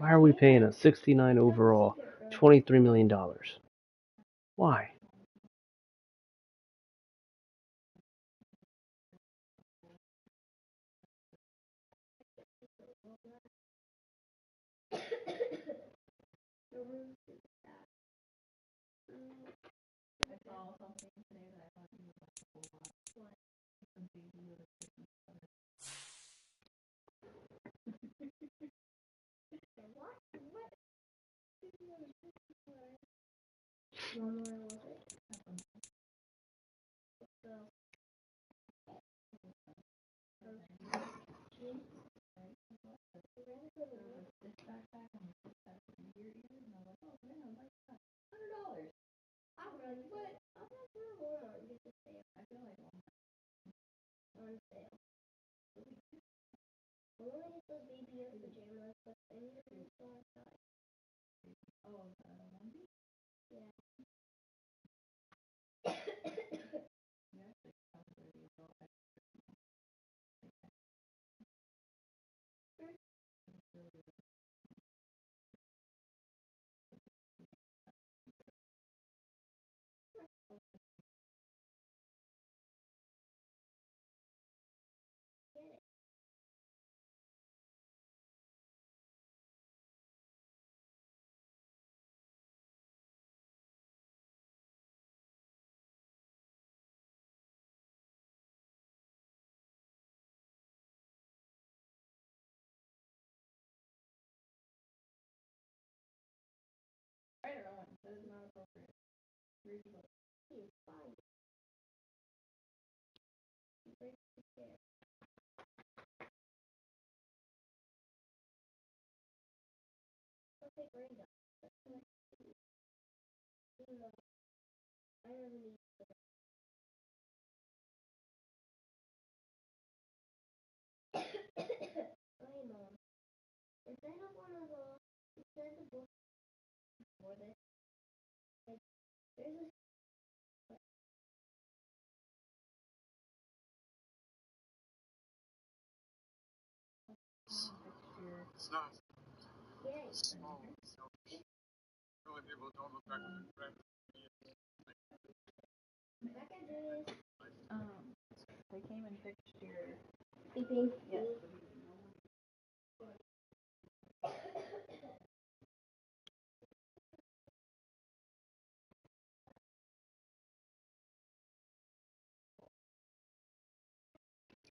Why are we paying a 69 overall, $23 million? Why?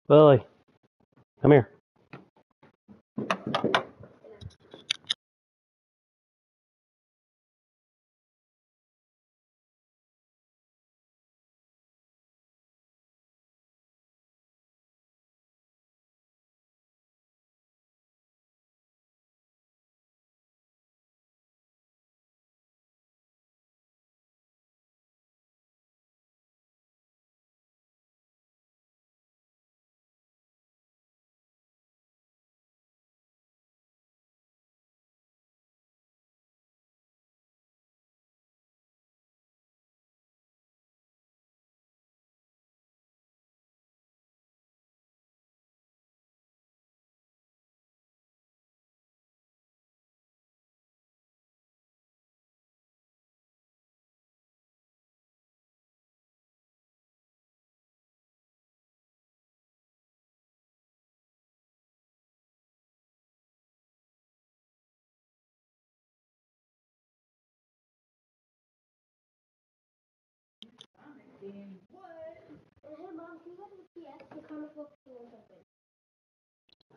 Lily, come here.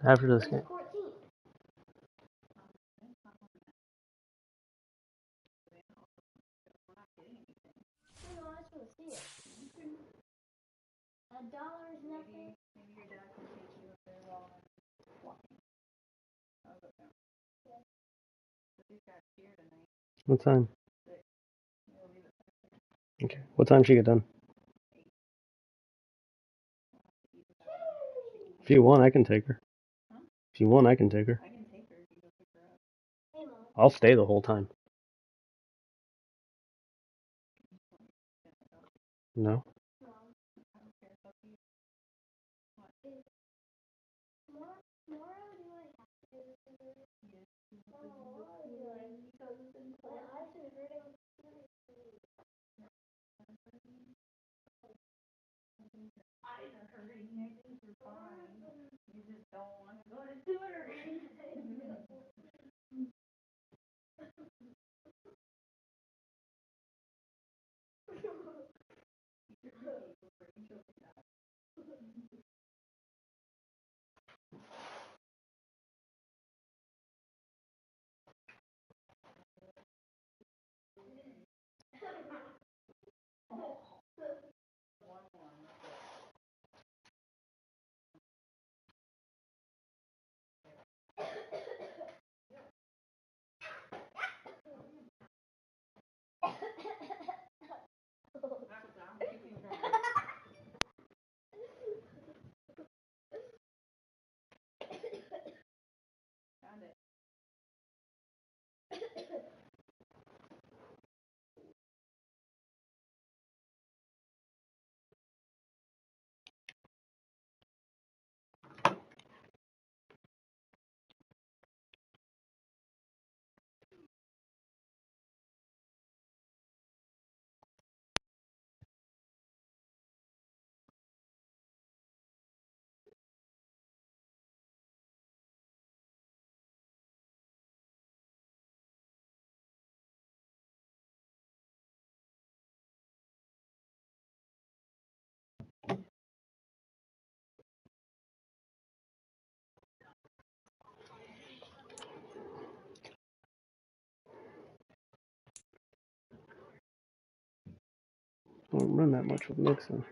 After this game. What time? Okay. What time she get done? If you want, I can take her. If you want, I can take her. I'll stay the whole time. No? I don't run that much with Nixon.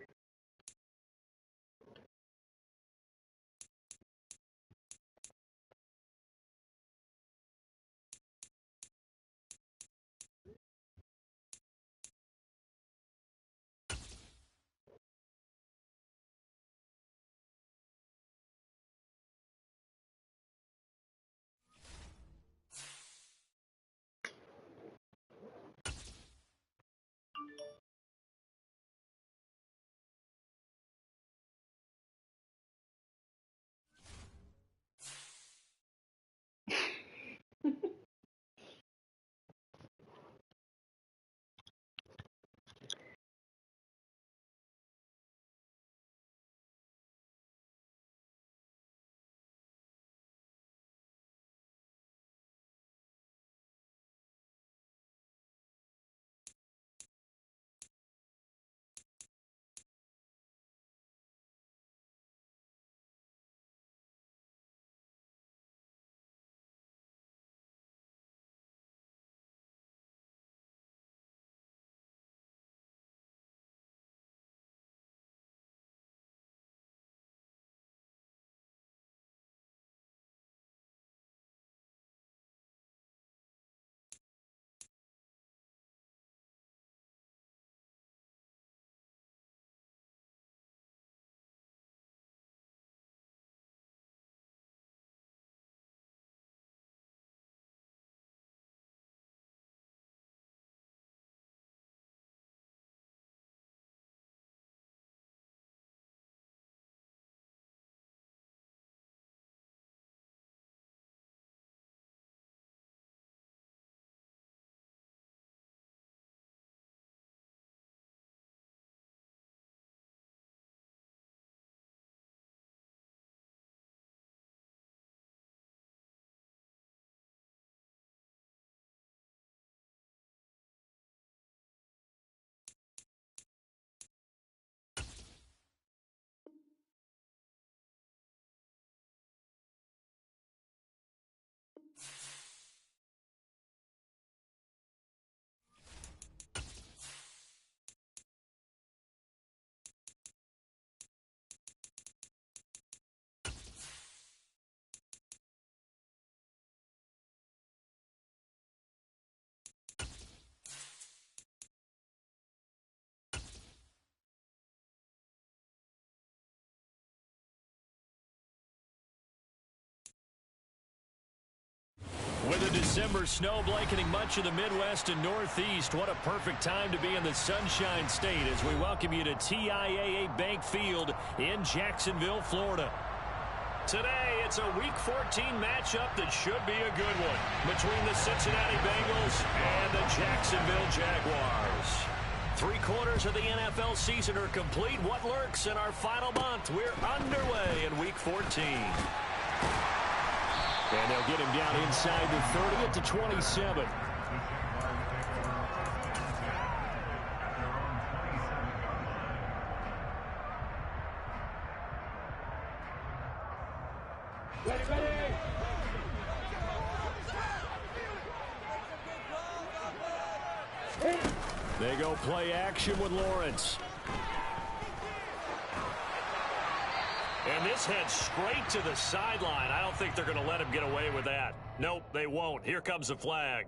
December snow blanketing much of the Midwest and Northeast. What a perfect time to be in the Sunshine State as we welcome you to TIAA Bank Field in Jacksonville, Florida. Today, it's a Week 14 matchup that should be a good one between the Cincinnati Bengals and the Jacksonville Jaguars. 3/4 of the NFL season are complete. What lurks in our final month? We're underway in Week 14. And they'll get him down inside the 30 at the 27. They go play action with Lawrence. And this heads straight to the sideline. I don't think they're going to let him get away with that. Nope, they won't. Here comes the flag.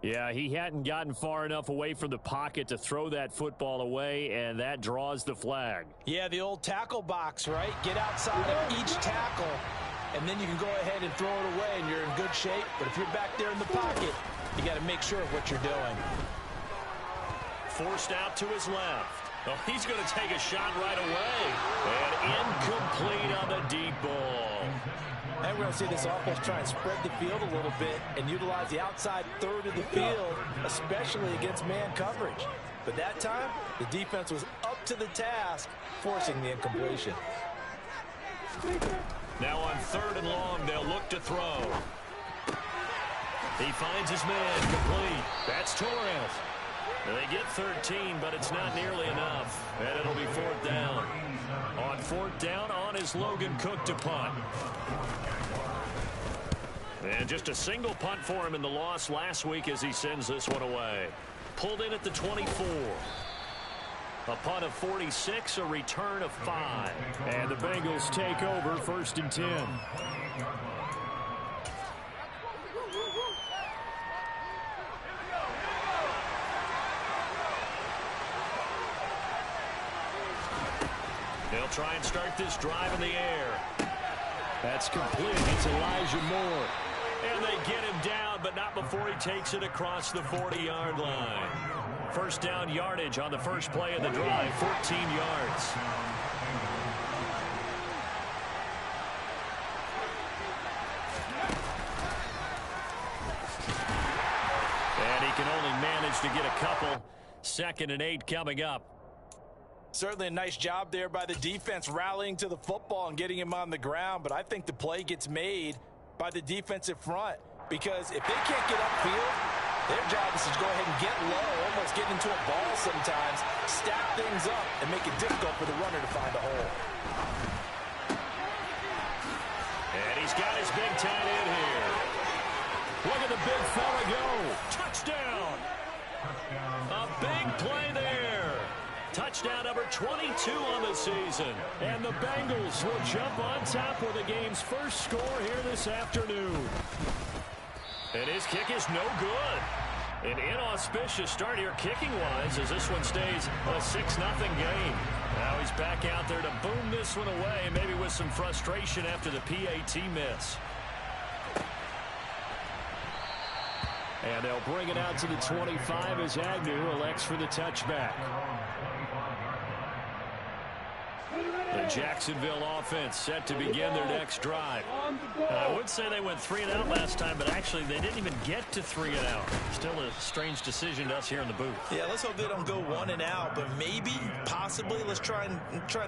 Yeah, he hadn't gotten far enough away from the pocket to throw that football away, and that draws the flag. Yeah, the old tackle box, right? Get outside of each tackle, and then you can go ahead and throw it away, and you're in good shape. But if you're back there in the pocket, you got to make sure of what you're doing. Forced out to his left. Oh, he's going to take a shot right away. And incomplete on the deep ball. And we're going to see this offense try and spread the field a little bit and utilize the outside third of the field, especially against man coverage. But that time, the defense was up to the task, forcing the incompletion. Now on 3rd and long, they'll look to throw. He finds his man complete. That's Torres. They get 13, but it's not nearly enough. And it'll be 4th down. On 4th down, on is Logan Cook to punt. And just a single punt for him in the loss last week as he sends this one away. Pulled in at the 24. A punt of 46, a return of 5. And the Bengals take over 1st and 10. They'll try and start this drive in the air. That's complete. It's Elijah Moore. And they get him down, but not before he takes it across the 40-yard line. 1st down yardage on the first play of the drive, 14 yards. And he can only manage to get a couple. 2nd and 8 coming up. Certainly a nice job there by the defense rallying to the football and getting him on the ground, but I think the play gets made by the defensive front because if they can't get upfield, their job is to go ahead and get low, almost get into a ball sometimes, stack things up, and make it difficult for the runner to find a hole. And he's got his big tight end here. Look at the big fella go. Touchdown. A big play there. Touchdown number 22 on the season. And the Bengals will jump on top with the game's first score here this afternoon. And his kick is no good. An inauspicious start here kicking-wise as this one stays a 6-0 game. Now he's back out there to boom this one away, maybe with some frustration after the PAT miss. And they'll bring it out to the 25 as Agnew elects for the touchback. The Jacksonville offense set to begin their next drive. I would say they went 3-and-out last time, but actually they didn't even get to 3-and-out. Still a strange decision to us here in the booth. Yeah, let's hope they don't go 1-and-out, but maybe, possibly, let's try and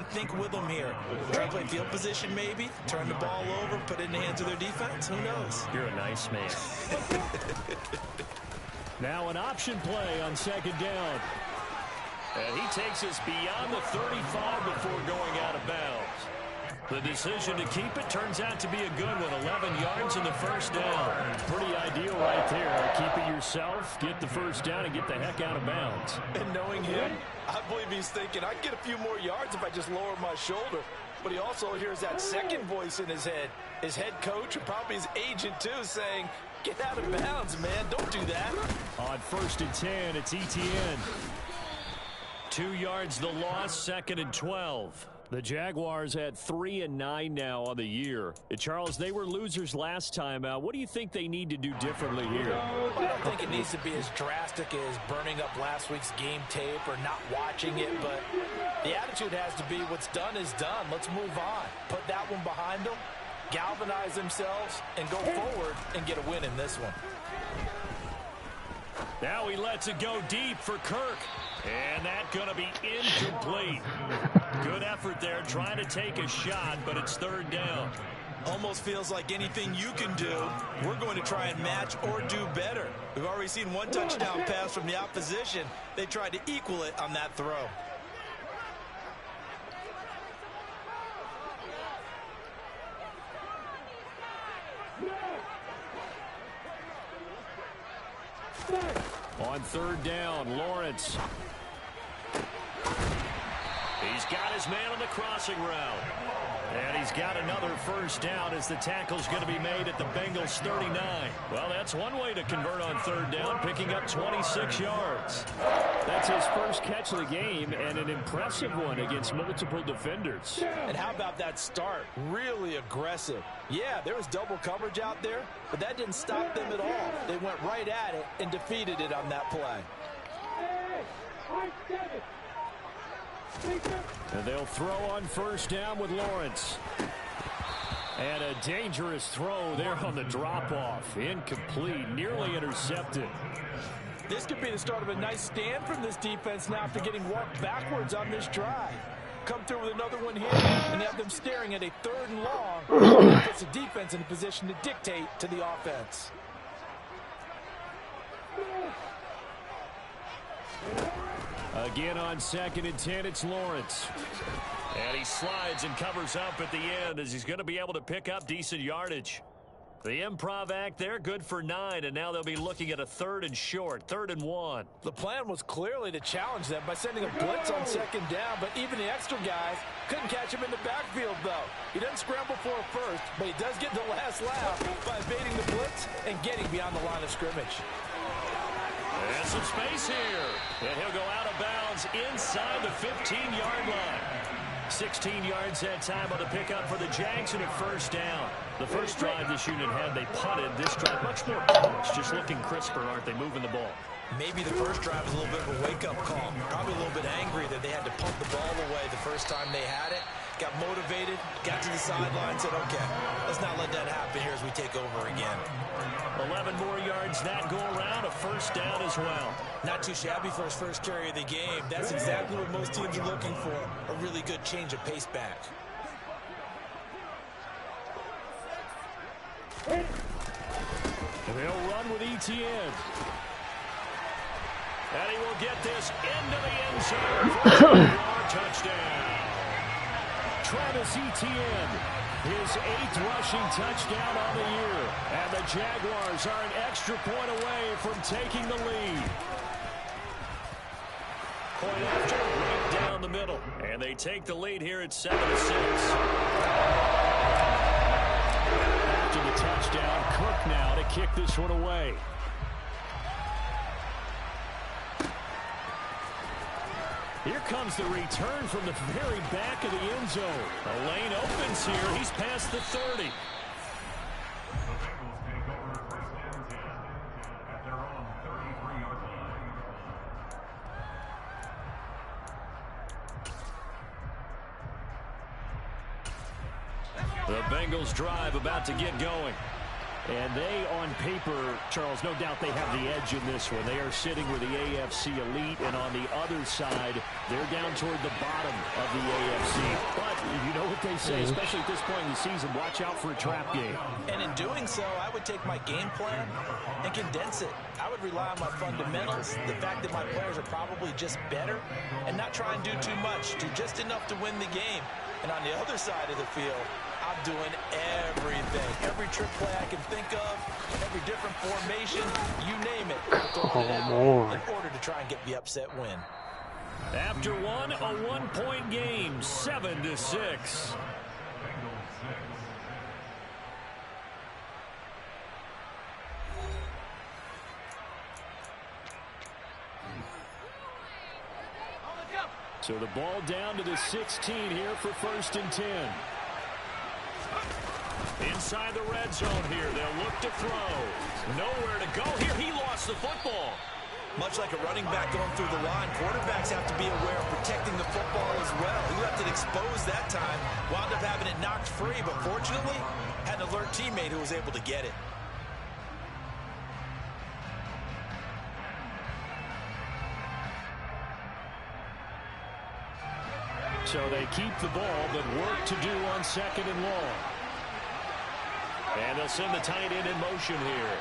think with them here. Try to play field position maybe, turn the ball over, put it in the hands of their defense. Who knows? You're a nice man. Now an option play on 2nd down. And he takes us beyond the 35 before going out of bounds. The decision to keep it turns out to be a good one. 11 yards in the 1st down. Pretty ideal right there. Keep it yourself, get the 1st down, and get the heck out of bounds. And knowing him, I believe he's thinking, I can get a few more yards if I just lower my shoulder. But he also hears that second voice in his head. His head coach and probably his agent, too, saying, get out of bounds, man. Don't do that. On 1st and 10, it's ETN. 2 yards the loss, 2nd and 12. The Jaguars at 3-9 now on the year. Charles, they were losers last time out. What do you think they need to do differently here? Well, I don't think it needs to be as drastic as burning up last week's game tape or not watching it, but the attitude has to be what's done is done. Let's move on. Put that one behind them, galvanize themselves, and go forward and get a win in this one. Now he lets it go deep for Kirk. And that's going to be incomplete. Good effort there trying to take a shot, but it's third down. Almost feels like anything you can do, we're going to try and match or do better. We've already seen one touchdown pass from the opposition. They tried to equal it on that throw. On third down, Lawrence. He's got his man on the crossing route. And he's got another first down as the tackle's going to be made at the Bengals 39. Well, that's one way to convert on third down, picking up 26 yards. That's his first catch of the game and an impressive one against multiple defenders. And how about that start? Really aggressive. Yeah, there was double coverage out there, but that didn't stop them at all. They went right at it and defeated it on that play. And they'll throw on first down with Lawrence. And a dangerous throw there on the drop-off. Incomplete, nearly intercepted. This could be the start of a nice stand from this defense now after getting walked backwards on this drive. Come through with another one here and have them staring at a third and long. Puts the defense in a position to dictate to the offense. Again on 2nd and 10, it's Lawrence. And he slides and covers up at the end as he's going to be able to pick up decent yardage. The improv act there, good for 9, and now they'll be looking at a 3rd and short, 3rd and 1. The plan was clearly to challenge them by sending a blitz on 2nd down, but even the extra guys couldn't catch him in the backfield, though. He doesn't scramble for a first, but he does get the last laugh by evading the blitz and getting beyond the line of scrimmage. And some space here. And he'll go out of bounds inside the 15-yard line. 16 yards that time on the pickup for the Jags and a first down. The first drive this unit had, they punted. This drive much more polished, just looking crisper, aren't they, moving the ball? Maybe the first drive was a little bit of a wake-up call. Probably a little bit angry that they had to pump the ball away the first time they had it. Got motivated, got to the sideline, said, okay, let's not let that happen here as we take over again. 11 more yards that go around, a first down as well. Not too shabby for his first carry of the game. That's exactly what most teams are looking for, a really good change of pace back. They'll run with ETN. And he will get this into the end zone for a touchdown. Travis Etienne, his 8th rushing touchdown on the year. And the Jaguars are an extra point away from taking the lead. Point after, right down the middle. And they take the lead here at 7-6. After the touchdown, Cook now to kick this one away. Here comes the return from the very back of the end zone. The lane opens here. He's past the 30. The Bengals drive about to get going. And they, on paper, Charles, no doubt they have the edge in this one. They are sitting with the AFC elite, and on the other side, they're down toward the bottom of the AFC. But you know what they say, especially at this point in the season, watch out for a trap game. And in doing so, I would take my game plan and condense it. I would rely on my fundamentals, the fact that my players are probably just better, and not try and do too much, do just enough to win the game. And on the other side of the field, I'm doing everything. Every trick play I can think of, every different formation, you name it. In order to try and get the upset win. After one, a 1-point game, 7-6. So the ball down to the 16 here for 1st and 10. Inside the red zone here. They'll look to throw. Nowhere to go here. He lost the football. Much like a running back going through the line, quarterbacks have to be aware of protecting the football as well. He left it exposed that time, wound up having it knocked free, but fortunately, had an alert teammate who was able to get it. So they keep the ball, but work to do on 2nd and long. And they'll send the tight end in motion here.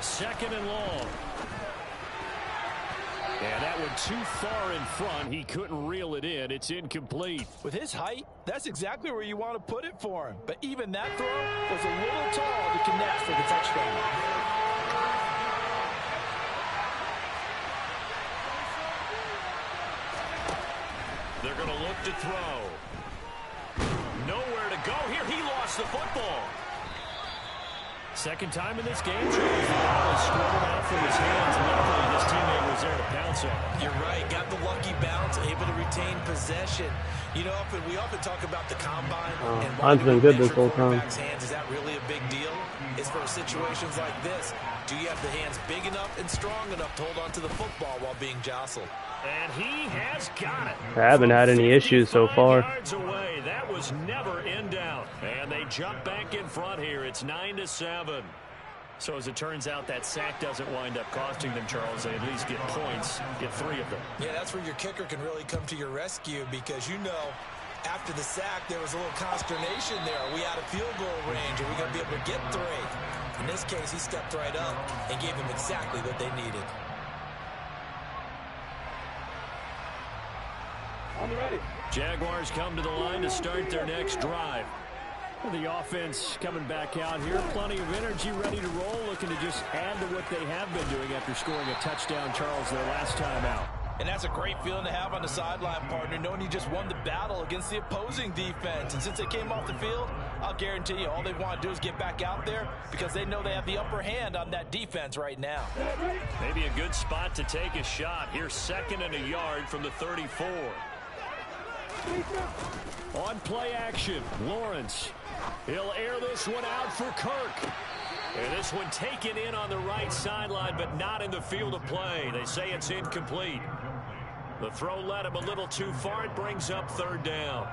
2nd and long. And that one too far in front. He couldn't reel it in. It's incomplete. With his height, that's exactly where you want to put it for him. But even that throw was a little tall to connect for the touchdown. They're going to look to throw. Nowhere to go here. He lost the football. Second time in this game, Charles, the ball is squirted out from his hands, and luckily his teammate was there to pounce on it. You're right. Got the lucky bounce, able to retain possession. You know, we often talk about the combine. And Mine's been good this whole time. Hands, is that really a big deal? It's for situations like this. Do you have the hands big enough and strong enough to hold on to the football while being jostled? And he has got it. I haven't had any issues so far. Yards away. That was never in doubt. And they jump back in front here. It's 9-7. So as it turns out, that sack doesn't wind up costing them, Charles. They at least get points, get 3 of them. Yeah, that's where your kicker can really come to your rescue, because you know after the sack there was a little consternation there. Are we out of field goal range? Are we going to be able to get 3? In this case, he stepped right up and gave them exactly what they needed. Jaguars come to the line to start their next drive. The offense coming back out here. Plenty of energy, ready to roll, looking to just add to what they have been doing after scoring a touchdown, Charles, their last time out. And that's a great feeling to have on the sideline, partner, knowing you just won the battle against the opposing defense. And since they came off the field, I'll guarantee you all they want to do is get back out there, because they know they have the upper hand on that defense right now. Maybe a good spot to take a shot. Here's 2nd and a yard from the 34. On play action, Lawrence. He'll air this one out for Kirk. And this one taken in on the right sideline, but not in the field of play. They say it's incomplete. The throw led him a little too far. It brings up 3rd down.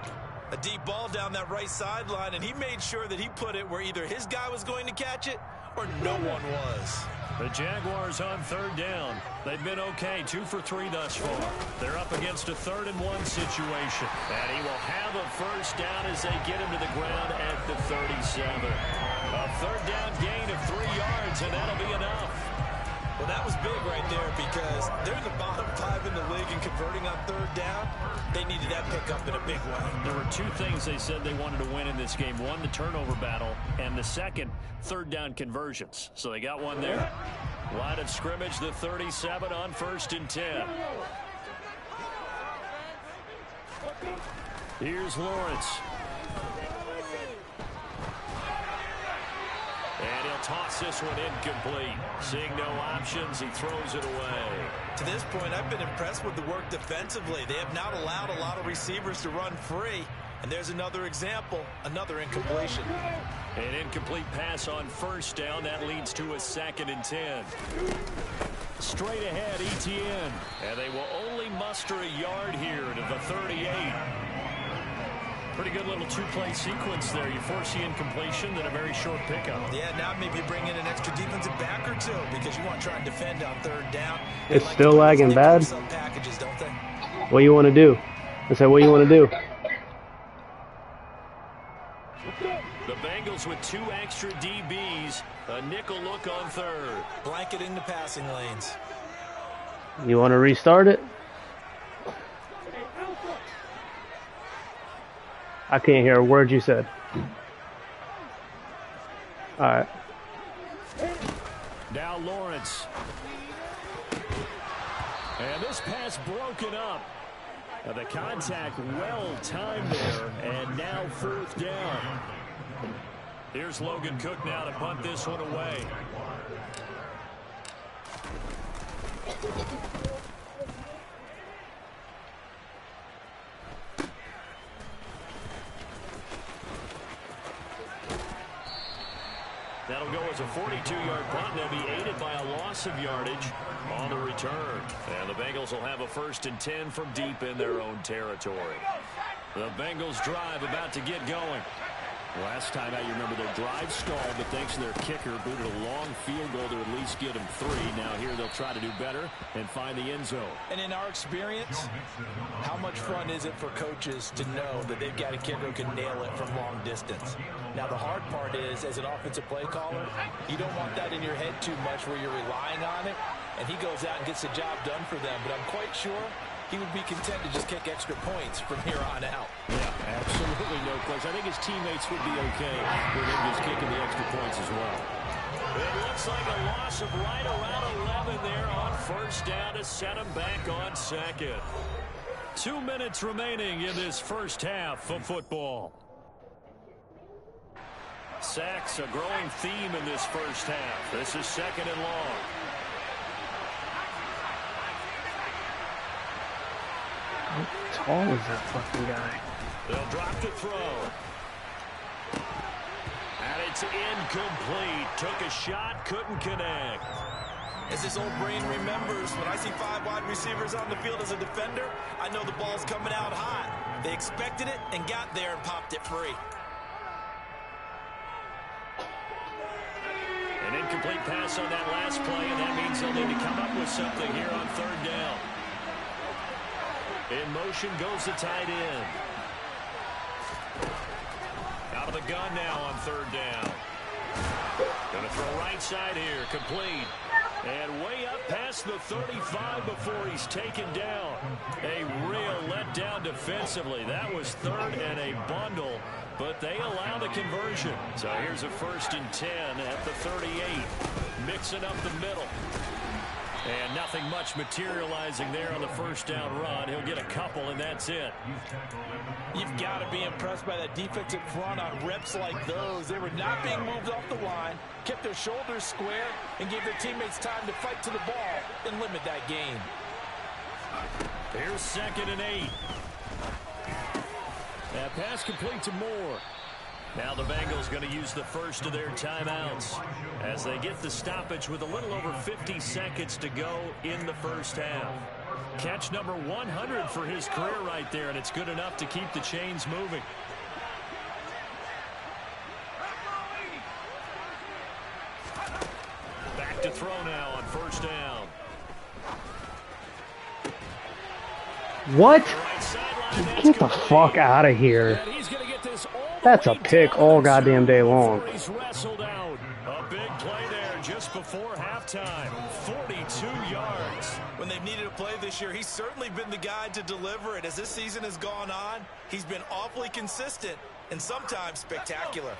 A deep ball down that right sideline, and he made sure that he put it where either his guy was going to catch it or no one was. The Jaguars on 3rd down. They've been okay, 2 for 3 thus far. They're up against a 3rd and 1 situation. And he will have a 1st down as they get him to the ground at the 37. A 3rd down gain of 3 yards, and that'll be enough. Well, that was big right there, because they're in the bottom 5 in the league and converting on 3rd down. They needed that pickup in a big way. There were 2 things they said they wanted to win in this game. One, the turnover battle, and the second, 3rd down conversions. So they got one there. Line of scrimmage, the 37 on 1st and 10. Here's Lawrence. And he'll toss this one incomplete. Seeing no options, he throws it away. To this point, I've been impressed with the work defensively. They have not allowed a lot of receivers to run free. And there's another example, another incompletion. An incomplete pass on 1st down. That leads to a 2nd and 10. Straight ahead, Etienne. And they will only muster a yard here to the 38. Pretty good little 2-play sequence there. You force the incompletion, then a very short pickup. Yeah, now maybe bring in an extra defensive back or 2, because you want to try and defend on 3rd down. It's still lagging bad. Some packages, don't they? What do you want to do? I said, what do you want to do? The Bengals with 2 extra DBs. A nickel look on 3rd. Blanket in the passing lanes. You want to restart it? I can't hear a word you said. All right. Now Lawrence. And this pass broken up. The contact well timed there, and now 4th down. Here's Logan Cook now to punt this one away. That'll go as a 42-yard punt, and they'll be aided by a loss of yardage on the return. And the Bengals will have a 1st and 10 from deep in their own territory. The Bengals drive about to get going. Last time out, you remember their drive stalled, but thanks to their kicker, booted a long field goal to at least get them 3. Now here they'll try to do better and find the end zone. And in our experience, how much fun is it for coaches to know that they've got a kicker who can nail it from long distance? Now the hard part is, as an offensive play caller, you don't want that in your head too much where you're relying on it, and he goes out and gets the job done for them. But I'm quite sure he would be content to just kick extra points from here on out. Yeah, absolutely no question. I think his teammates would be okay with him just kicking the extra points as well. It looks like a loss of right around 11 there on 1st down to set him back on 2nd. 2 minutes remaining in this first half of football. Sacks a growing theme in this first half. This is 2nd and long. How tall is that fucking guy? They'll drop the throw. And it's incomplete. Took a shot, couldn't connect. As this old brain remembers, when I see 5 wide receivers on the field as a defender, I know the ball's coming out hot. They expected it and got there and popped it free. An incomplete pass on that last play, and that means they'll need to come up with something here on 3rd down. In motion goes the tight end. Out of the gun now on 3rd down. Going to throw right side here, complete. And way up past the 35 before he's taken down. A real letdown defensively. That was 3rd and a bundle, but they allow the conversion. So here's a 1st and 10 at the 38. Mixing up the middle. And nothing much materializing there on the 1st down run. He'll get a couple, and that's it. You've got to be impressed by that defensive front on reps like those. They were not being moved off the line, kept their shoulders square, and gave their teammates time to fight to the ball and limit that gain. Here's 2nd and 8. That pass complete to Moore. Now the Bengals going to use the first of their timeouts as they get the stoppage with a little over 50 seconds to go in the first half. Catch number 100 for his career right there, and it's good enough to keep the chains moving. Back to throw now on 1st down. What? Get the fuck out of here. That's a pick all goddamn day long. He's wrestled out. A big play there just before halftime. 42 yards. When they've needed a play this year, he's certainly been the guy to deliver it. As this season has gone on, he's been awfully consistent and sometimes spectacular.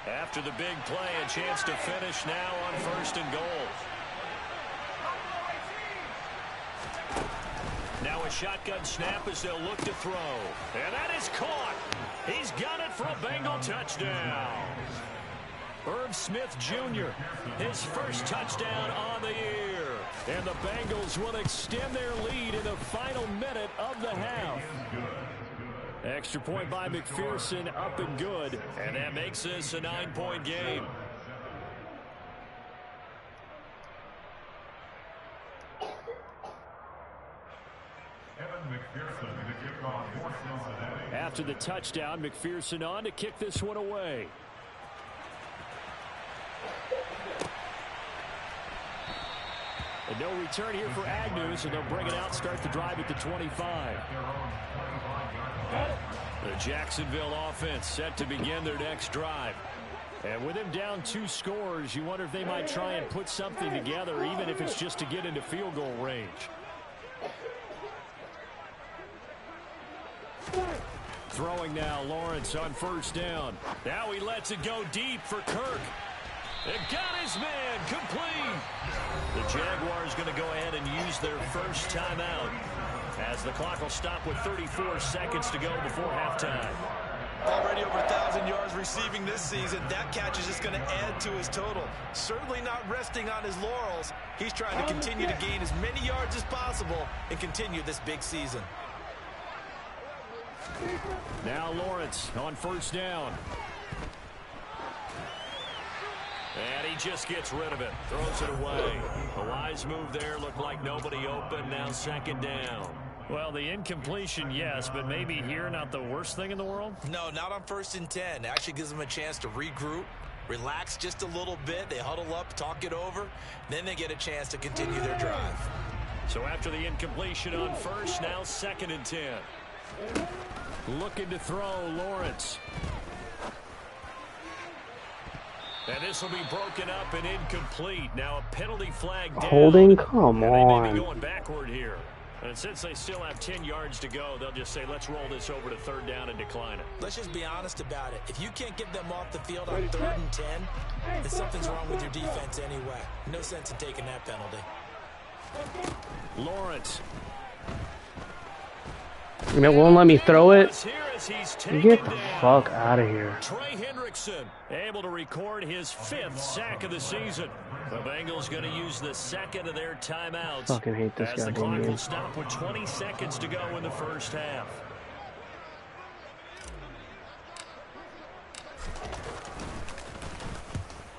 After the big play, a chance to finish now on 1st and goal. Now a shotgun snap as they'll look to throw. And that is caught. He's got it for a Bengal touchdown. Irv Smith Jr., his first touchdown on the year. And the Bengals will extend their lead in the final minute of the half. Extra point by McPherson, up and good. And that makes this a 9-point game. After the touchdown, McPherson on to kick this one away. And no return here for Agnew, so they'll bring it out, start the drive at the 25. The Jacksonville offense set to begin their next drive. And with him down 2 scores, you wonder if they might try and put something together, even if it's just to get into field goal range. Throwing now, Lawrence on 1st down. Now he lets it go deep for Kirk. It got his man complete. The Jaguars going to go ahead and use their first timeout as the clock will stop with 34 seconds to go before halftime. Already over 1,000 yards receiving this season. That catch is just going to add to his total. Certainly not resting on his laurels. He's trying to continue to gain as many yards as possible and continue this big season. Now Lawrence on 1st down. And he just gets rid of it. Throws it away. A wise move there. Looked like nobody open. Now second down. Well, the incompletion, yes, but maybe here not the worst thing in the world? No, not on 1st and 10. Actually gives them a chance to regroup, relax just a little bit. They huddle up, talk it over. Then they get a chance to continue their drive. So after the incompletion on first, now 2nd and 10. Looking to throw, Lawrence. And this will be broken up and incomplete. Now a penalty flag down. Holding? Come and they may on. be going backward here. And since they still have 10 yards to go, they'll just say, let's roll this over to 3rd down and decline it. Let's just be honest about it. If you can't get them off the field on 3rd and 10, then something's wrong with your defense anyway. No sense in taking that penalty. Lawrence. And it won't let me throw it. Get the Down. fuck out of here. Trey Hendrickson able to record his 5th sack of the season. The Bengals going to use the 2nd of their timeouts. Fucking hate this as the goddamn clock game. will stop with 20 seconds to go in the first half.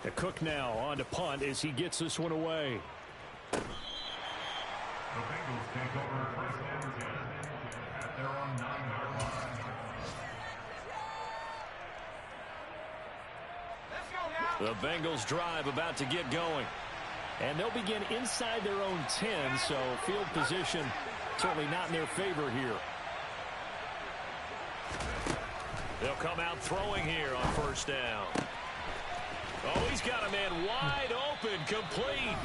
The Cook now on to punt as he gets this one away. The Bengals take over first and 10 at their own 9-yard line. The Bengals drive about to get going. And they'll begin inside their own 10, so field position certainly not in their favor here. They'll come out throwing here on 1st down. Oh, he's got a man wide open, complete.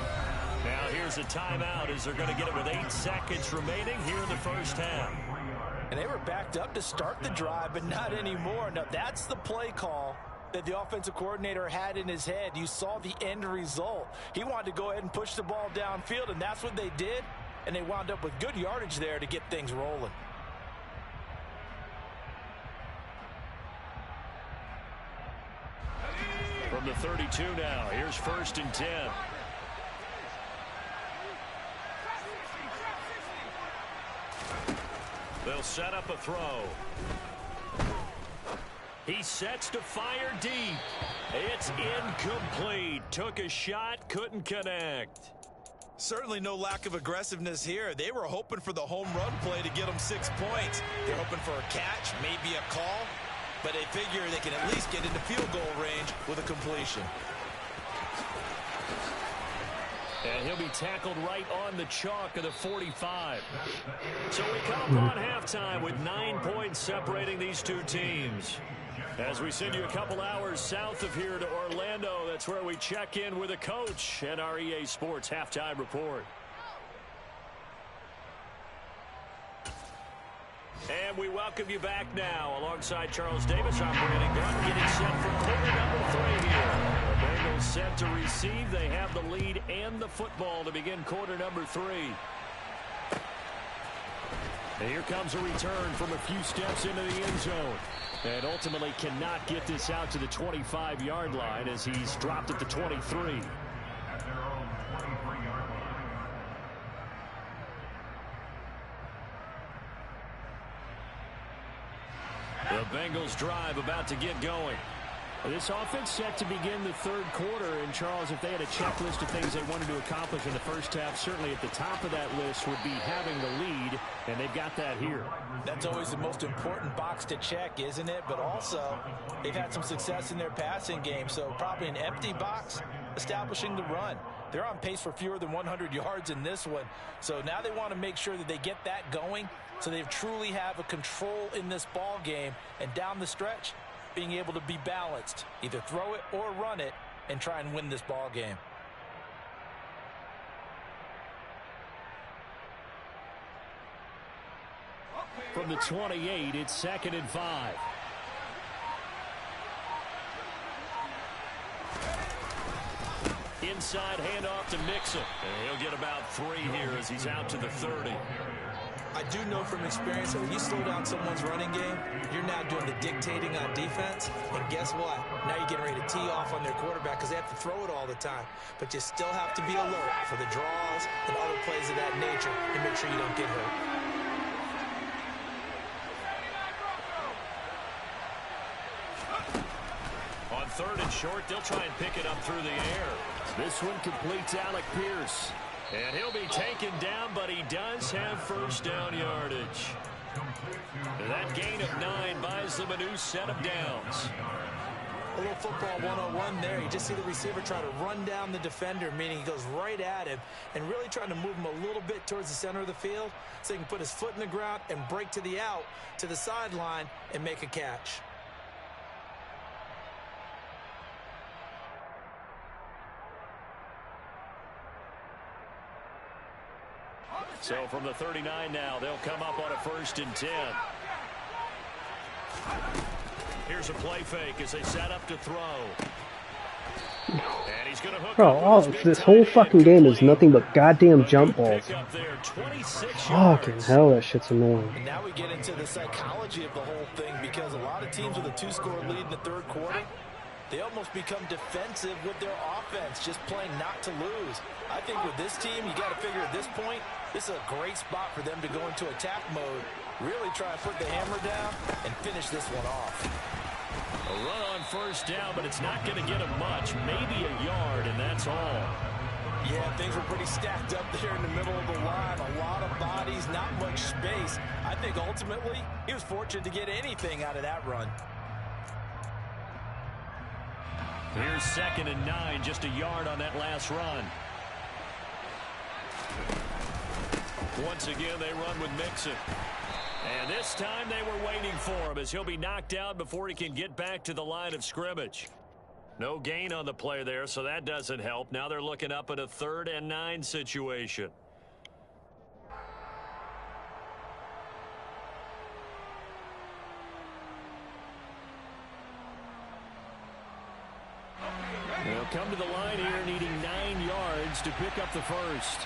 Now here's a timeout as they're going to get it with 8 seconds remaining here in the first half. And they were backed up to start the drive, but not anymore. Now, that's the play call that the offensive coordinator had in his head. You saw the end result. He wanted to go ahead and push the ball downfield, and that's what they did. And they wound up with good yardage there to get things rolling. From the 32 now, here's 1st and 10. They'll set up a throw. He sets to fire deep. It's incomplete. Took a shot, couldn't connect. Certainly no lack of aggressiveness here. They were hoping for the home run play to get them 6 points. They're hoping for a catch, maybe a call, but they figure they can at least get into field goal range with a completion. And he'll be tackled right on the chalk of the 45. So we come on halftime with 9 points separating these two teams. As we send you a couple hours south of here to Orlando, that's where we check in with a coach and our EA Sports halftime report. And we welcome you back now alongside Charles Davis. I'm Brandon Gunn getting set for quarter number 3 here. The Bengals set to receive. They have the lead and the football to begin quarter number 3. And here comes a return from a few steps into the end zone. And ultimately cannot get this out to the 25-yard line as he's dropped at the 23. At their own 23-yard line. The Bengals drive about to get going. This offense set to begin the 3rd quarter. And, Charles, if they had a checklist of things they wanted to accomplish in the first half, certainly at the top of that list would be having the lead, and they've got that here. That's always the most important box to check, isn't it? But also, they've had some success in their passing game, so probably an empty box establishing the run. They're on pace for fewer than 100 yards in this one, so now they want to make sure that they get that going so they truly have a control in this ball game, and down the stretch, being able to be balanced, either throw it or run it, and try and win this ball game. From the 28, it's 2nd and 5. Inside handoff to Mixon. And he'll get about 3 here as he's out to the 30. I do know from experience that when you slow down someone's running game, you're now doing the dictating on defense. And guess what? Now you're getting ready to tee off on their quarterback because they have to throw it all the time. But you still have to be alert for the draws and other plays of that nature and make sure you don't get hurt. On third and short, they'll try and pick it up through the air. This one completes Alec Pierce. And he'll be taken down, but he does have first down yardage. That gain of 9 buys them a new set of downs. A little football 101 there. You just see the receiver try to run down the defender, meaning he goes right at him and really trying to move him a little bit towards the center of the field so he can put his foot in the ground and break to the out, to the sideline, and make a catch. So from the 39 now, they'll come up on a 1st and 10. Here's a play fake as they set up to throw. And he's going to hook Bro, this whole fucking game is nothing but goddamn jump balls. Fucking hell, that shit's annoying. And now we get into the psychology of the whole thing, because a lot of teams with a 2-score lead in the third quarter, they almost become defensive with their offense, just playing not to lose. I think with this team, you got to figure at this point, this is a great spot for them to go into attack mode, really try and put the hammer down and finish this one off. A run on first down, but it's not going to get him much, maybe a yard, and that's all. Yeah, things were pretty stacked up there in the middle of the line. A lot of bodies, not much space. I think ultimately he was fortunate to get anything out of that run. Here's 2nd and 9, just a yard on that last run. Once again, they run with Mixon. And this time they were waiting for him, as he'll be knocked out before he can get back to the line of scrimmage. No gain on the play there, so that doesn't help. Now they're looking up at a 3rd and 9 situation. They'll come to the line here needing 9 yards to pick up the first.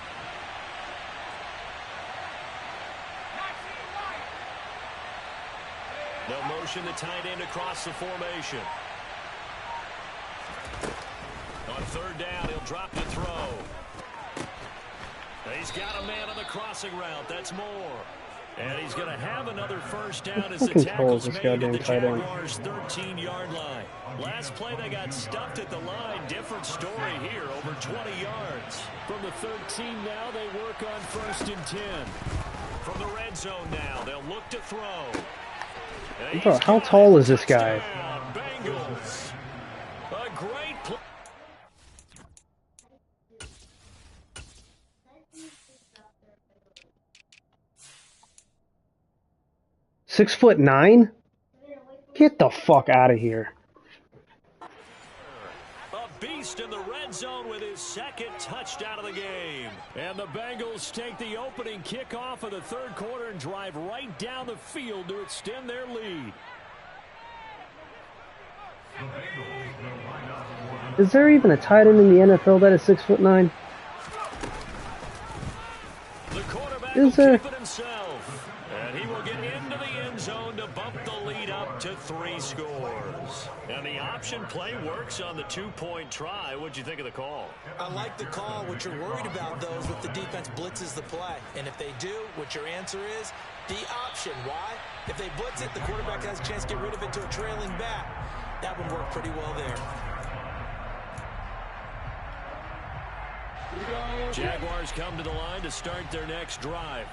They'll motion the tight end across the formation. On 3rd down, he'll drop to throw. He's got a man on the crossing route. That's Moore. And he's going to have another first down as the tackle's made at the Jaguars' 13-yard line. Last play, they got stuffed at the line. Different story here, over 20 yards. From the 13 now, they work on 1st and 10. From the red zone now, they'll look to throw. Bro, how tall is this guy? Bengals. A great play. Six 6'9"? Get the fuck out of here. A beast in the red zone with his 2nd touchdown of the game. And the Bengals take the opening kickoff of the 3rd quarter and drive right down the field to extend their lead. Is there even a tight end in the NFL that is 6'9"? The quarterback Is there? will keep it himself. And he will get into the end zone to bump the lead up to 3 scores. And the option play works on the 2-point try. What'd you think of the call? I like the call. What you're worried about, though, is if the defense blitzes the play. And if they do, what your answer is, the option. Why? If they blitz it, the quarterback has a chance to get rid of it to a trailing back. That would work pretty well there. Jaguars come to the line to start their next drive.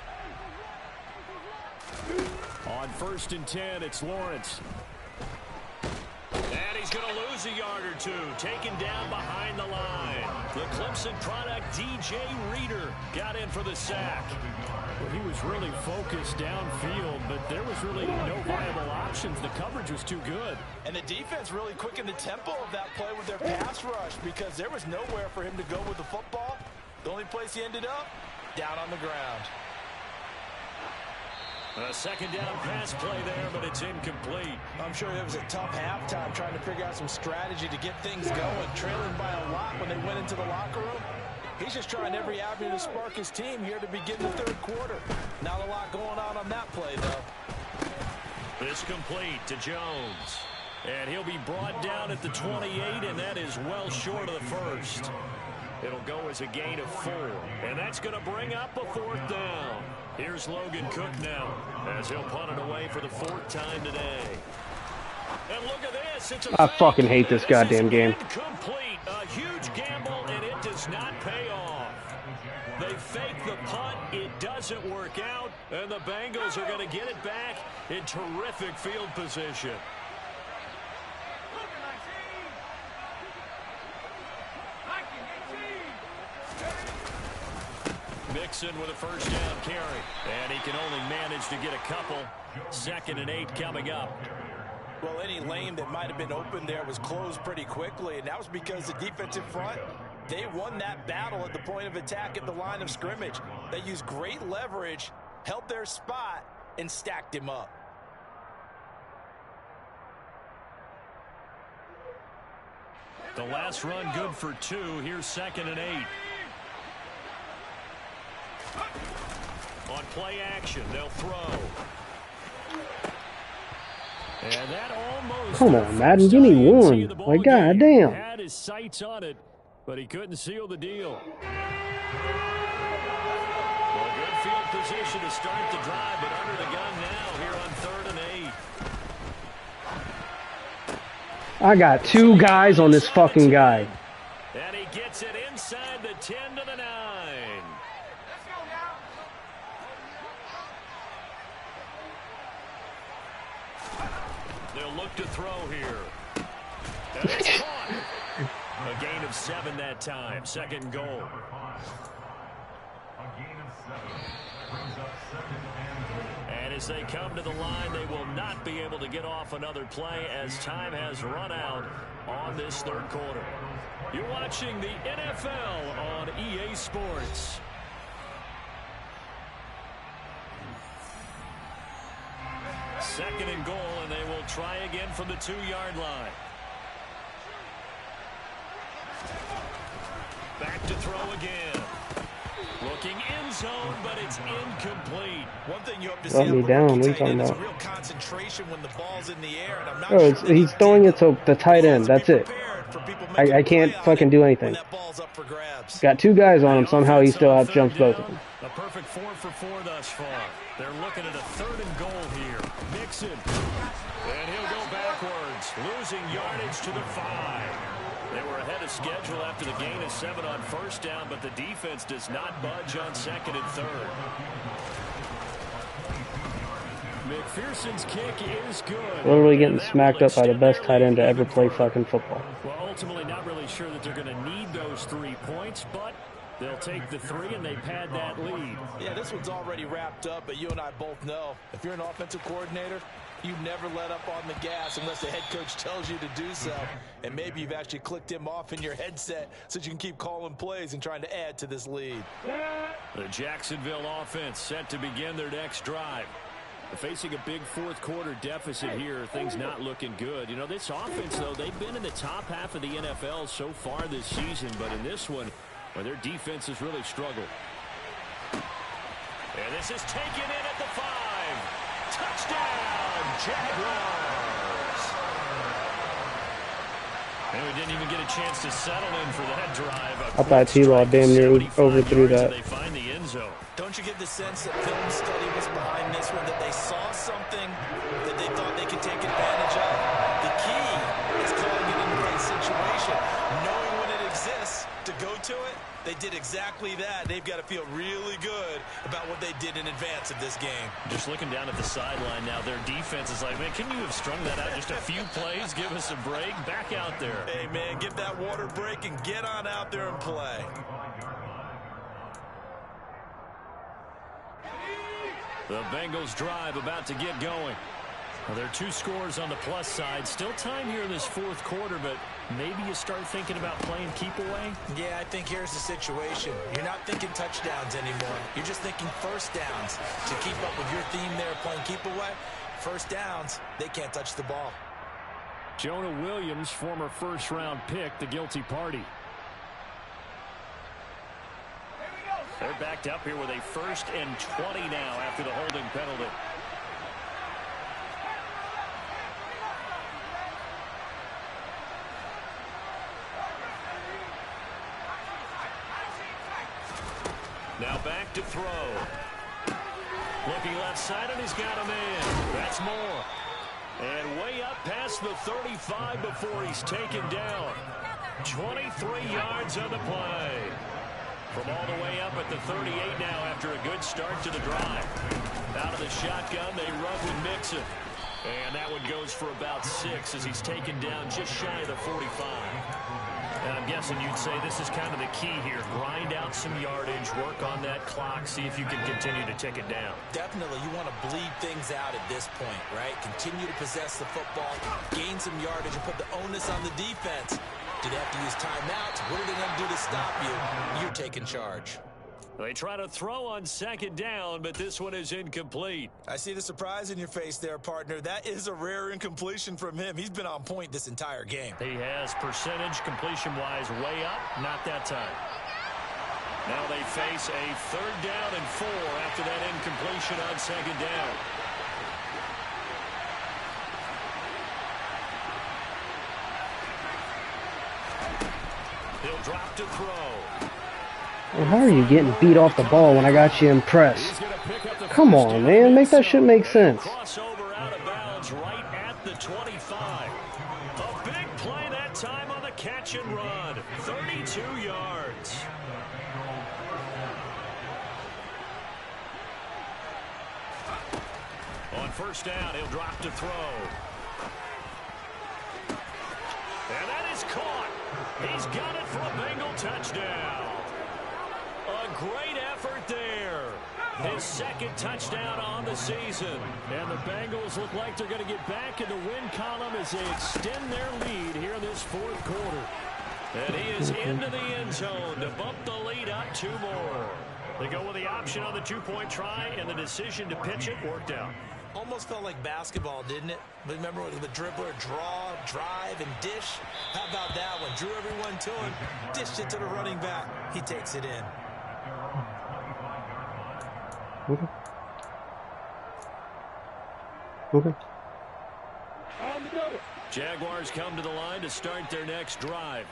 On 1st and 10, it's Lawrence. And he's going to lose a yard or two, taken down behind the line. The Clemson product, DJ Reader, got in for the sack. Well, he was really focused downfield, but there was really no viable options. The coverage was too good. And the defense really quickened the tempo of that play with their pass rush, because there was nowhere for him to go with the football. The only place he ended up, down on the ground. A 2nd down pass play there, but it's incomplete. I'm sure it was a tough halftime trying to figure out some strategy to get things going, trailing by a lot when they went into the locker room. He's just trying every avenue to spark his team here to begin the 3rd quarter. Not a lot going on that play, though. This complete to Jones. And he'll be brought down at the 28, and that is well short of the first. It'll go as a gain of 4. And that's going to bring up a 4th down. Here's Logan Cook now, as he'll punt it away for the 4th time today. And look at this. It's I fucking hate this goddamn game. Incomplete. A huge gamble, and it does not pay off. They fake the punt. It doesn't work out, and the Bengals are going to get it back in terrific field position. Mixon with a first down carry, and he can only manage to get a couple. 2nd and 8 coming up. Well, any lane that might have been open there was closed pretty quickly, and that was because the defensive front, they won that battle at the point of attack at the line of scrimmage. They used great leverage, held their spot, and stacked him up. The last run good for 2. Here's 2nd and 8. On play action, they'll throw. And that almost. Come on, Madden, give me one. Like, goddamn. Had his sights on it, but he couldn't seal the deal. Well, good field position to start the drive, but under the gun now here on 3rd and 8. I got 2 guys on this fucking guy. And he gets it inside the 10 to the 9. They'll look to throw here. And it's caught. A gain of 7 that time. 2nd and goal. A gain of 7. Brings up 2nd and goal. And as they come to the line, they will not be able to get off another play as time has run out on this 3rd quarter. You're watching the NFL on EA Sports. Second and goal, and they will try again from the 2-yard line. Back to throw again. Looking end zone, but it's incomplete. One thing you hope to see Rub me down. What are you talking is about? real concentration when the ball's in the air, and I'm not Oh, sure he's throwing it to the tight end. That's it. I can't fucking do anything. Got 2 guys on him. Somehow he still out jumps both of them. A perfect 4 for 4 thus far. They're looking at a 3rd and goal here. Mixon. And he'll go backwards, losing yardage to the 5. They were ahead of schedule after the gain of 7 on 1st down, but the defense does not budge on 2nd and 3rd. McPherson's kick is good. Literally getting smacked up by the best tight end to ever play fucking football. Well, ultimately not really sure that they're going to need those 3 points, but they'll take the 3 and they pad that lead. Yeah, this one's already wrapped up, but you and I both know if you're an offensive coordinator, you never let up on the gas unless the head coach tells you to do so. And maybe you've actually clicked him off in your headset so you can keep calling plays and trying to add to this lead. The Jacksonville offense set to begin their next drive. They're facing a big 4th quarter deficit here. Things not looking good. You know, this offense, though, they've been in the top half of the NFL so far this season. But in this one, well, their defense has really struggled. And this is taken in at the 5. Touchdown, Jaguars. And we didn't even get a chance to settle in for that drive. I thought T-Law damn near overthrew that. They find the end zone. Don't you get the sense that film study was behind this one, that they saw something that they thought they could take advantage of? The key is calling it in the right situation. Knowing when it exists to go to it, they did exactly that. They've got to feel really good about what they did in advance of this game. Just looking down at the sideline now, their defense is like, man, can you have strung that out just a few plays? Give us a break. Back out there. Hey, man, give that water break and get on out there and play. The Bengals drive about to get going. Well, there are 2 scores on the plus side. Still time here in this 4th quarter, but maybe you start thinking about playing keep away? Yeah, I think here's the situation. You're not thinking touchdowns anymore. You're just thinking first downs. To keep up with your theme there, playing keep away, first downs, they can't touch the ball. Jonah Williams, former 1st-round pick, the guilty party. They're backed up here with a 1st and 20 now after the holding penalty. Now back to throw. Looking left side, and he's got him in. That's more. And way up past across the 35 before he's taken down. 23 yards on the play. From all the way up at the 38 now after a good start to the drive. Out of the shotgun, they run with Mixon. And that one goes for about 6 as he's taken down just shy of the 45. And I'm guessing you'd say this is kind of the key here. Grind out some yardage, work on that clock, see if you can continue to tick it down. Definitely, you want to bleed things out at this point, right? Continue to possess the football, gain some yardage, and put the onus on the defense. Do they have to use timeouts? What are they going to do to stop you? You're taking charge. They try to throw on second down, but this one is incomplete. I see the surprise in your face there, partner. That is a rare incompletion from him. He's been on point this entire game. He has percentage completion-wise way up, not that time. Now they face a 3rd down and 4 after that incompletion on second down. He'll drop to throw. Well, how are you getting beat off the ball when I got you in press? Come on, man. Make that shit make sense. Crossover out of bounds right at the 25. A big play that time on the catch and run. 32 yards. On first down, he'll drop to throw. And that is caught. He's got it for a Bengal touchdown. A great effort there. His 2nd touchdown on the season. And the Bengals look like they're going to get back in the win column as they extend their lead here in this 4th quarter. And he is into the end zone to bump the lead up 2 more. They go with the option on the 2-point try, and the decision to pitch it worked out. Almost felt like basketball, didn't it? Remember with the dribbler, draw, drive, and dish? How about that one? Drew everyone to him, dished it to the running back. He takes it in. Okay. Jaguars come to the line to start their next drive.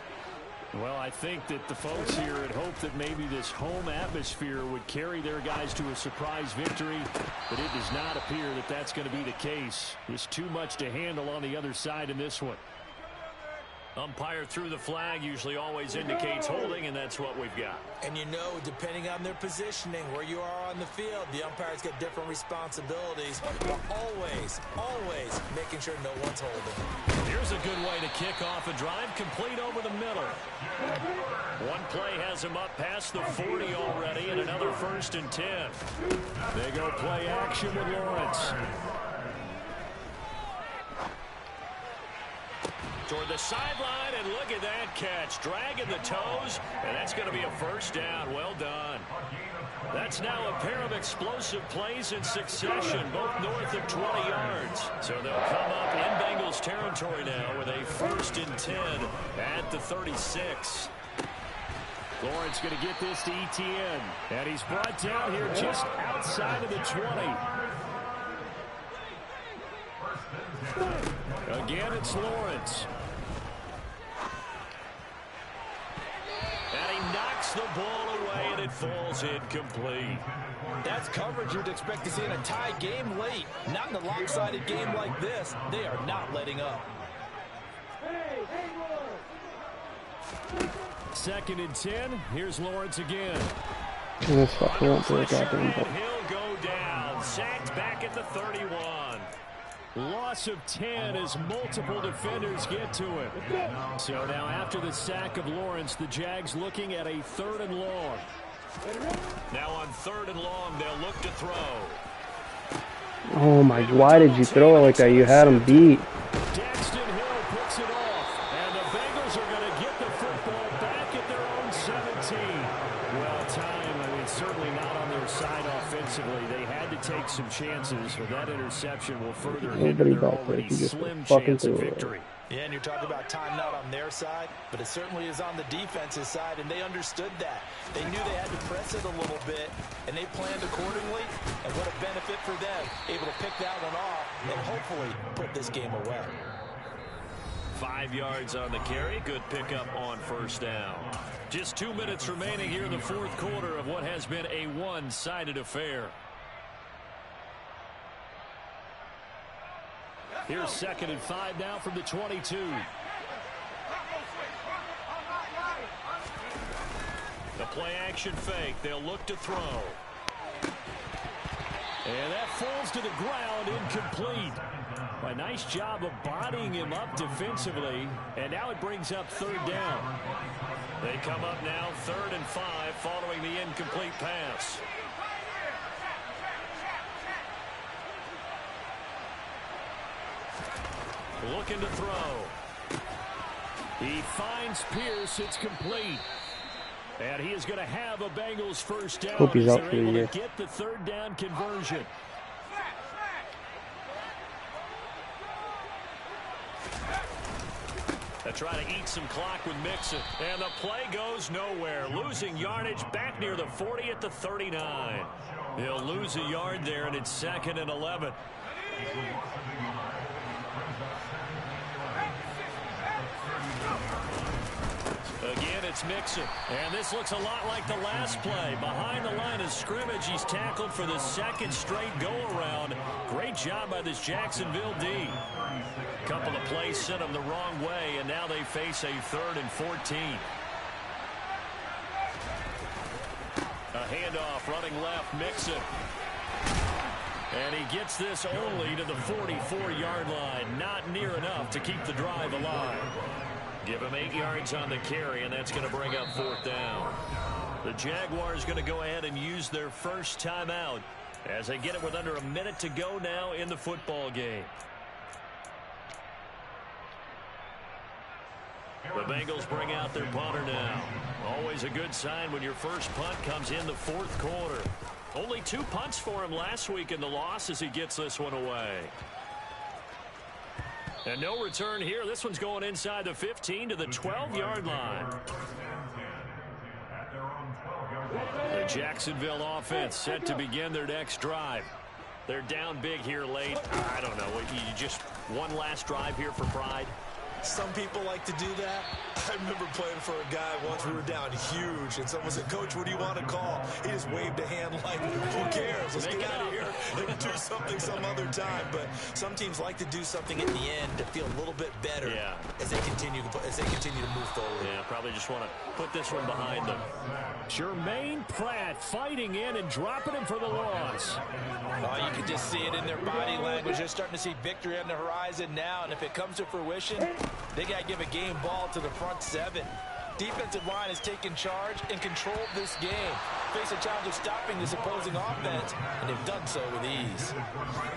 Well, I think that the folks here had hoped that maybe this home atmosphere would carry their guys to a surprise victory, but it does not appear that that's going to be the case. There's too much to handle on the other side in this one. Umpire threw the flag, usually always indicates holding, and that's what we've got. And you know, depending on their positioning, where you are on the field, the umpires get different responsibilities, but always making sure no one's holding. Here's a good way to kick off a drive, complete over the middle. One play has him up past the 40 already, and another 1st and 10. They go play action with Lawrence. Toward the sideline, and look at that catch. Dragging the toes, and that's going to be a 1st down. Well done. That's now a pair of explosive plays in succession, both north of 20 yards. So they'll come up in Bengals territory now with a 1st and 10 at the 36. Lawrence going to get this to ETN, and he's brought down here just outside of the 20. Again, it's Lawrence. And he knocks the ball away, and it falls incomplete. That's coverage you'd expect to see in a tie game late. Not in a lopsided game like this. They are not letting up. 2nd and 10. Here's Lawrence again. That's fucking up for a goddamn And ball. he'll go down. Sacked back at the 31. Loss of 10 as multiple defenders get to him. So now after the sack of Lawrence, the Jags looking at a 3rd and long. Now on 3rd and long, they'll look to throw. Oh my, why did you throw it like that? You had him beat. Daxton Hill puts it off, and the Bengals are going to get the football back at their own 17. Well, time, I mean, certainly not on their side offensively. They had to take some chances, but that interception will further hinder their already slim chance of victory. Yeah, and you're talking about time not on their side, but it certainly is on the defense's side, and they understood that. They knew they had to press it a little bit, and they planned accordingly, and what a benefit for them, able to pick that one off and hopefully put this game away. 5 yards on the carry. Good pickup on 1st down. Just 2 minutes remaining here in the 4th quarter of what has been a one-sided affair. Here's 2nd and 5 now from the 22. The play action fake. They'll look to throw. And that falls to the ground, incomplete. A nice job of bodying him up defensively. And now it brings up 3rd down. They come up now 3rd and 5 following the incomplete pass. Looking to throw. He finds Pierce. It's complete. And he is going to have a Bengals first down. Hope he's as out they're for the able year. to get the 3rd down conversion. They try to eat some clock with Mixon. And the play goes nowhere. Losing yardage back near the 40 at the 39. He'll lose a yard there, and it's 2nd and 11. Again, it's Mixon. And this looks a lot like the last play. Behind the line of scrimmage, he's tackled for the 2nd straight go-around. Great job by this Jacksonville D. Couple of plays sent them the wrong way, and now they face a 3rd and 14. A handoff running left, Mixon. And he gets this only to the 44-yard line. Not near enough to keep the drive alive. Give him 8 yards on the carry, and that's going to bring up 4th down. The Jaguars going to go ahead and use their first timeout as they get it with under a minute to go now in the football game. The Bengals bring out their punter now. Always a good sign when your first punt comes in the 4th quarter. Only 2 punts for him last week in the loss as he gets this one away. And no return here. This one's going inside the 15 to the 12-yard line. The Jacksonville offense set to begin their next drive. They're down big here late. I don't know. You just one last drive here for pride? Some people like to do that. I remember playing for a guy once. We were down huge, and someone said, "Coach, what do you want to call?" He just waved a hand like, "Who cares? Let's get out of here and do something some other time." But some teams like to do something at the end to feel a little bit better as they continue to move forward. Yeah, probably just want to put this one behind them. Jermaine Pratt fighting in and dropping him for the loss. Oh, you can just see it in their body language. They're starting to see victory on the horizon now, and if it comes to fruition, they got to give a game ball to the front 7. Defensive line has taken charge and controlled this game. Face a challenge of stopping this opposing offense, and they've done so with ease.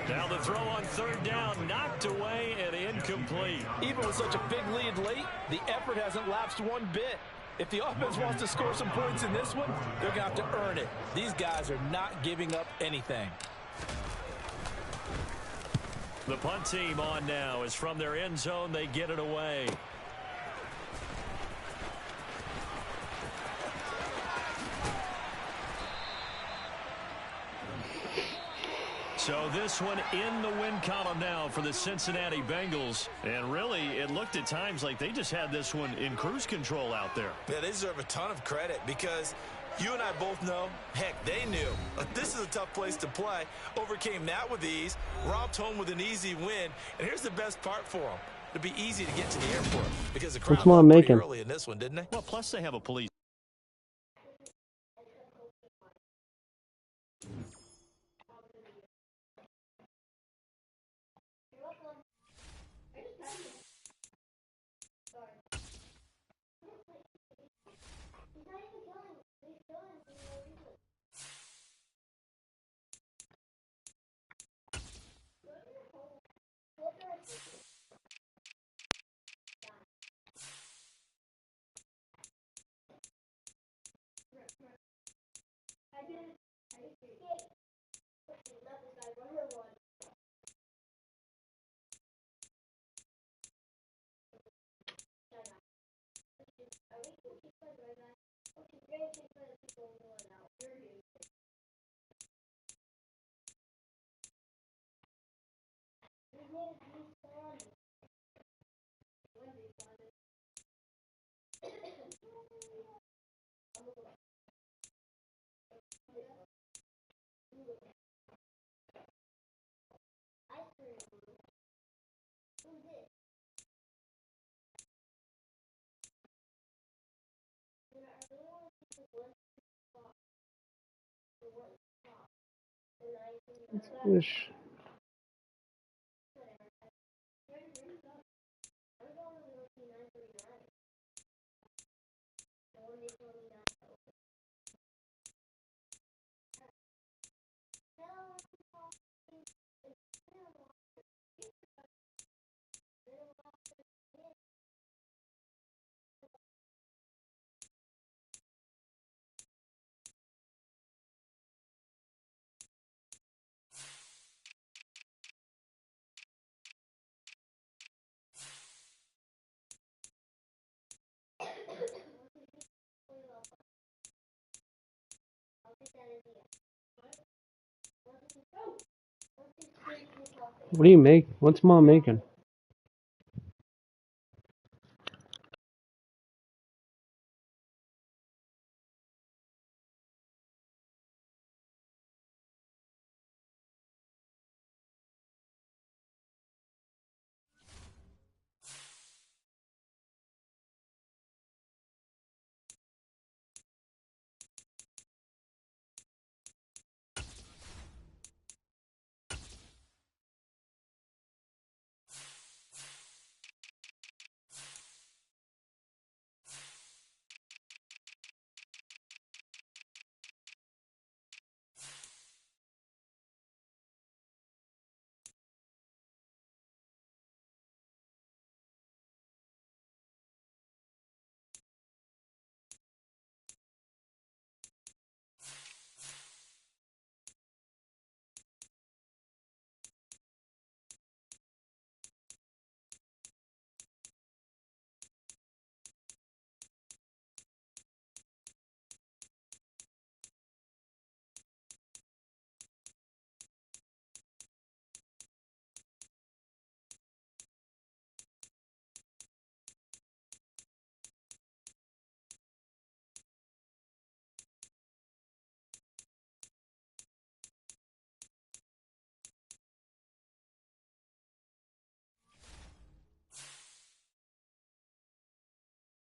Now the throw on 3rd down, knocked away and incomplete. Even with such a big lead late, the effort hasn't lapsed one bit. If the offense wants to score some points in this one, they're going to have to earn it. These guys are not giving up anything. The punt team on now is from their end zone. They get it away. So this one in the win column now for the Cincinnati Bengals. And really, it looked at times like they just had this one in cruise control out there. Yeah, they deserve a ton of credit because you and I both know, heck, they knew. This is a tough place to play. Overcame that with ease. Romped home with an easy win. And here's the best part for them. It'd be easy to get to the airport because the crowd was pretty early in this one, didn't they? Well, plus they have a police. Ish. What do you make? What's Mom making?